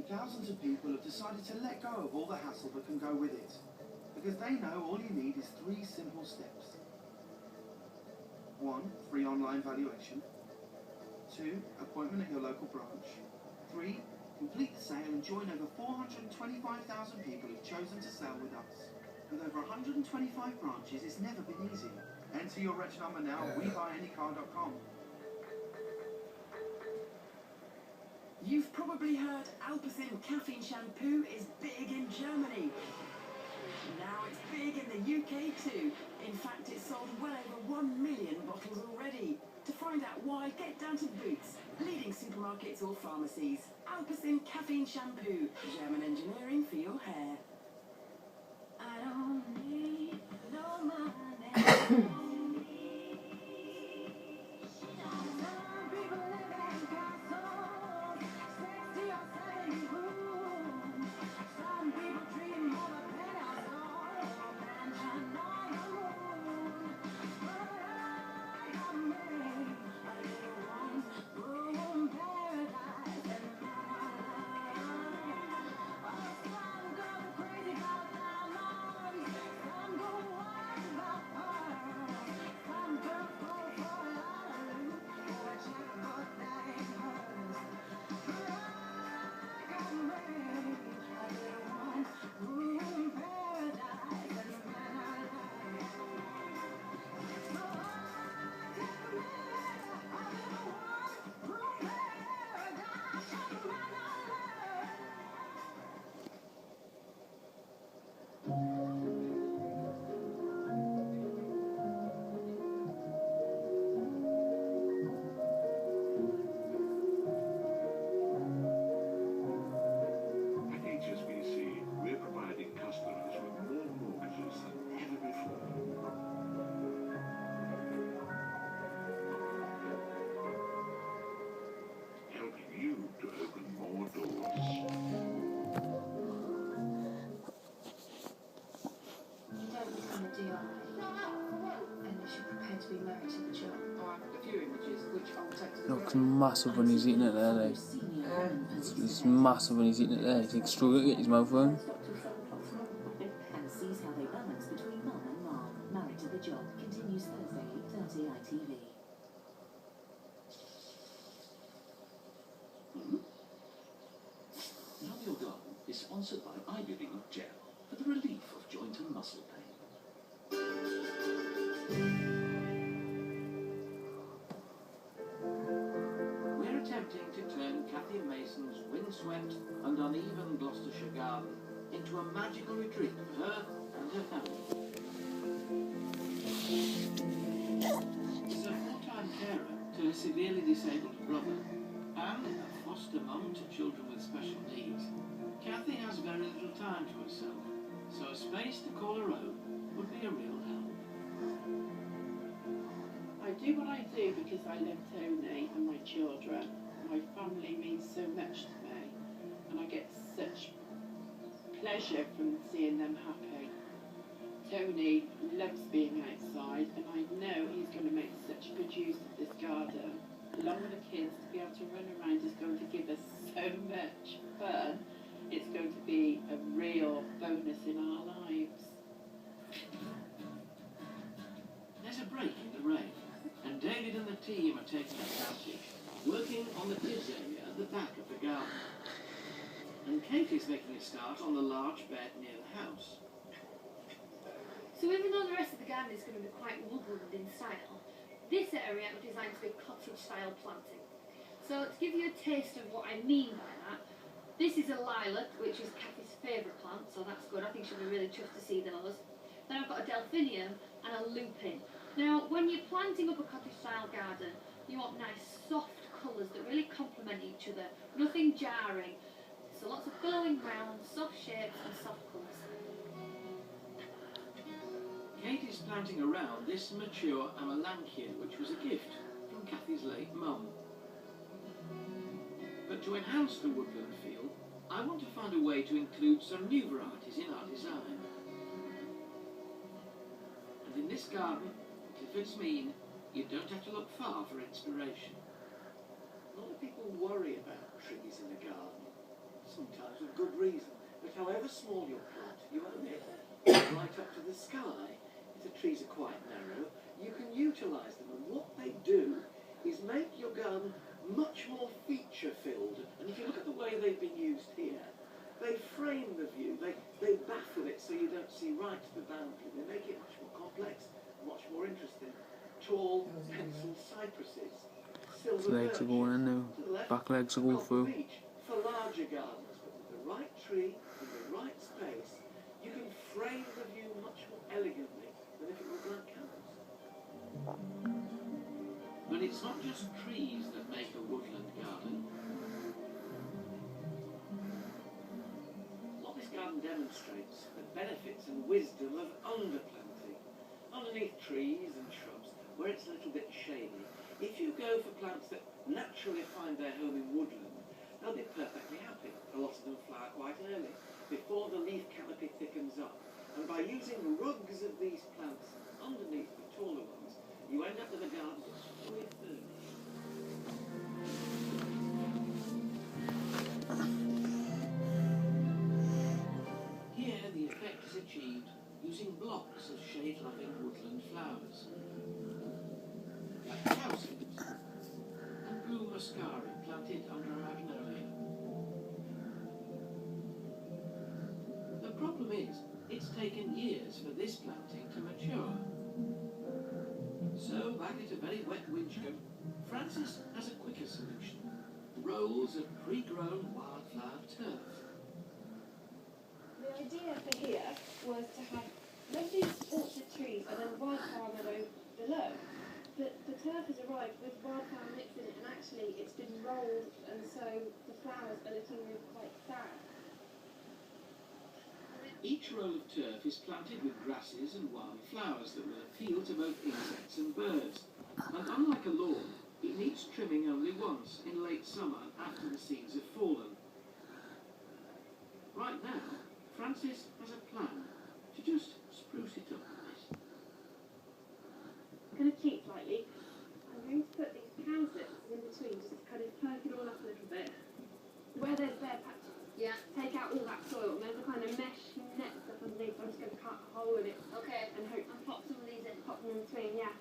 Thousands of people have decided to let go of all the hassle that can go with it, because they know all you need is 3 simple steps. 1. Free online valuation. 2. Appointment at your local branch. 3. Complete the sale and join over 425,000 people who've chosen to sell with us. With over 125 branches, it's never been easier. Enter your reg number now at WeBuyAnyCar.com. You've probably heard Alpecin caffeine shampoo is big in Germany. Now it's big in the UK too. In fact, it's sold well over 1 million bottles already. To find out why, get down to Boots, leading supermarkets or pharmacies. Alpecin caffeine shampoo, German engineering for your hair. I don't need no money. Looks massive when he's eating it there, like. It's massive when he's eating it there. He's struggling to get his mouth around. And sees how they balance between mum and Mark. Married to the Job continues Thursday, 8:30 ITV. Now Your Garden is sponsored by Ibuline Gel for the relief of joint and muscle pain. We're attempting to turn Cathy Mason's windswept and uneven Gloucestershire garden into a magical retreat for her and her family. She's a full-time carer to a severely disabled brother and a foster mum to children with special needs. Cathy has very little time to herself, so a space to call her own would be a real help. I do what I do because I love Tony and my children. My family means so much to me, and I get such pleasure from seeing them happy. Tony loves being outside, and I know he's going to make such good use of this garden. Along with the kids, to be able to run around is going to give us so much fun. It's going to be a real bonus in our lives. There's a break in the rain, and David and the team are taking advantage, working on the kids area at the back of the garden. And Kate is making a start on the large bed near the house. So even though the rest of the garden is going to be quite woodland in style, this area is designed to be cottage-style planting. So to give you a taste of what I mean by that, this is a lilac, which is Cathy's favourite plant, so that's good. I think she'll be really chuffed to see those. Then I've got a delphinium and a lupin. Now, when you're planting up a cottage-style garden, you want nice, soft colours that really complement each other, nothing jarring. So lots of billowing round, soft shapes and soft colours. Kate is planting around this mature Amelanchier, which was a gift from Cathy's late mum. But to enhance the woodland feel, I want to find a way to include some new varieties in our design. And in this garden, Clifford's mean, you don't have to look far for inspiration. A lot of people worry about trees in the garden. sometimes with good reason, that however small your plot, you own it right up to the sky. If the trees are quite narrow, you can utilise them, and what they do is make your garden much more feature-filled. And if you look at the way they've been used here, they frame the view, they baffle it so you don't see right to the boundary. They make it much more complex, much more interesting. Tall, pencil cypresses, silver Legs are going in now. Back legs are going through. beach for larger gardens, but with the right tree in the right space, you can frame the view much more elegantly than if it were blank canvas. But it's not just trees that make a woodland garden. What this garden demonstrates the benefits and wisdom of underplanting. Underneath trees and shrubs, where it's a little bit shady, if you go for plants that naturally find their home in woodland, they'll be perfectly happy. A lot of them flower quite early, before the leaf canopy thickens up. And by using rugs of these plants underneath the taller ones, you end up with a garden that's fully furnished. Here the effect is achieved using blocks of shade-loving woodland flowers, like cowslips and blue muscari planted under a magnolia. The problem is, it's taken years for this planting to mature. So, back at a very wet Winchcombe, Francis has a quicker solution. Rolls of pre-grown wildflower turf. The idea for here was to have lovely orchard trees and then wildflower meadow below. But the turf has arrived with wildflower mix in it, and actually it's been rolled, and so the flowers are looking quite sad. Each roll of turf is planted with grasses and wild flowers that will appeal to both insects and birds. And unlike a lawn, it needs trimming only once, in late summer, after the seeds have fallen. Right now, Francis has a plan to just spruce it up a bit. I'm going to cheat slightly. I'm going to put these cowslips in between, just to kind of perk it all up a little bit. Where there's bare patches, take out all that soil, and there's a kind of mesh net stuff underneath. I'm just going to cut a hole in it. Okay. And hope And pop some of these in. pop them in between, yeah.